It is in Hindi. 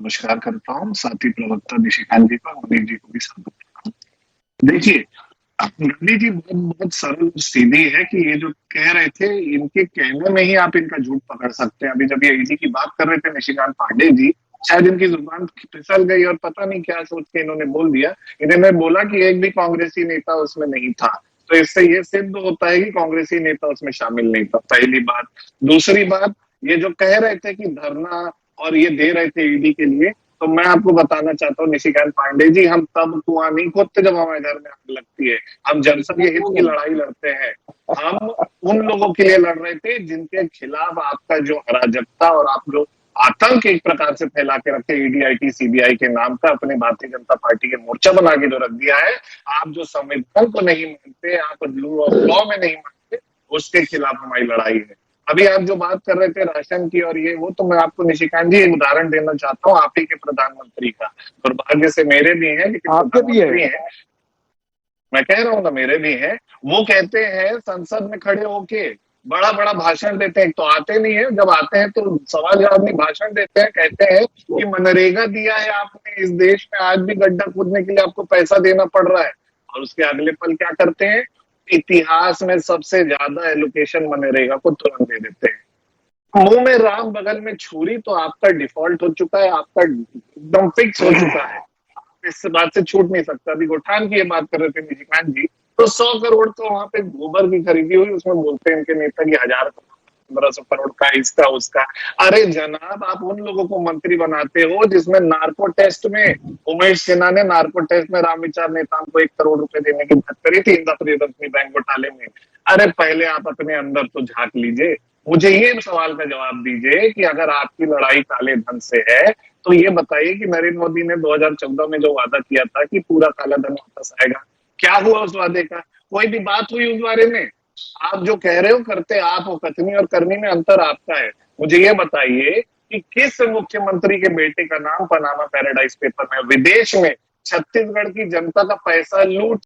नमस्कार करता हूँ, साथी प्रवक्ता निशिकांत जी को, मुनीर जी को भी स्वागत करता हूँ। देखिए, गांधी जी बहुत बहुत सरल और सीधी है कि ये जो कह रहे थे, इनके कहने में ही आप इनका झूठ पकड़ सकते हैं। अभी जब ये ईडी की बात कर रहे थे निशिकांत पांडे जी, शायद इनकी जुबान फिसल गई और पता नहीं क्या सोच के इन्होंने बोल दिया। इन्होंने बोला कि एक भी कांग्रेसी नेता उसमें नहीं था। तो इससे ये सिद्ध होता है कि कांग्रेसी नेता उसमें शामिल नहीं था, पहली बात। दूसरी बात, ये जो कह रहे थे कि धरना और ये दे रहे थे ईडी के लिए, तो मैं आपको बताना चाहता हूँ निशिकांत पांडे जी, हम तब कुआं नहीं खोदते जब हमारे घर में आग लगती है। हम जनता के हित की लड़ाई लड़ते हैं। हम उन लोगों के लिए लड़ रहे थे जिनके खिलाफ आपका जो अराजकता और आप जो आतंक एक प्रकार से फैला के रखे ईडीआईटी सीबीआई के नाम का, अपने भारतीय जनता पार्टी के मोर्चा बना के जो रख दिया है। आप जो संविधान को नहीं मानते, आप रूल ऑफ लॉ में नहीं मानते, उसके खिलाफ हमारी लड़ाई है। अभी आप जो बात कर रहे थे राशन की और ये वो, तो मैं आपको निशिकांत जी एक उदाहरण देना चाहता हूँ आप ही के प्रधानमंत्री का। दुर्भाग्य से मेरे भी हैं, लेकिन आपके भी प्रधानमंत्री है। हैं। मैं कह रहा हूँ ना, मेरे भी हैं। वो कहते हैं संसद में खड़े होके बड़ा बड़ा भाषण देते हैं, तो आते नहीं है, जब आते हैं तो सवाल जवाब नहीं, भाषण देते हैं। कहते हैं कि मनरेगा दिया है आपने इस देश में, आज भी गड्ढा खोदने के लिए आपको पैसा देना पड़ रहा है। और उसके अगले पल क्या करते हैं? इतिहास में सबसे ज्यादा एलोकेशन मनरेगा को तुरंत दे देते हैं। मुंह में राम बगल में छुरी, तो आपका डिफॉल्ट हो चुका है, आपका एकदम फिक्स हो चुका है। इस बात से छूट नहीं सकता। अभी गोठान की ये बात कर रहे थे निशिकांत जी, तो 100 करोड़ तो वहां पे गोबर की खरीदी हुई, उसमें बोलते हैं इनके नेता की 1000 1500 करोड़ का, इसका उसका। अरे जनाब, आप उन लोगों को मंत्री बनाते हो जिसमें नार्को टेस्ट में उमेश सिन्हा ने नार्को टेस्ट में रामविचार नेताओं को 1 करोड़ रुपए देने की बात करी थी इंदिरा प्रियदर्शनी बैंक घोटाले में। अरे पहले आप अपने अंदर तो झांक लीजिए। मुझे ये सवाल का जवाब दीजिए कि अगर आपकी लड़ाई काले धन से है, तो ये बताइए कि नरेंद्र मोदी ने 2014 में जो वादा किया था कि पूरा काला धन वापस आएगा, क्या हुआ उस वादे का? कोई भी बात हुई उस बारे में? आप जो कह रहे हो करते आप हो, कथनी और करनी में अंतर आपका है। मुझे ये बताइए कि किस मुख्यमंत्री के बेटे का नाम पनामा पैराडाइज पेपर में, विदेश में छत्तीसगढ़ की जनता का पैसा लूट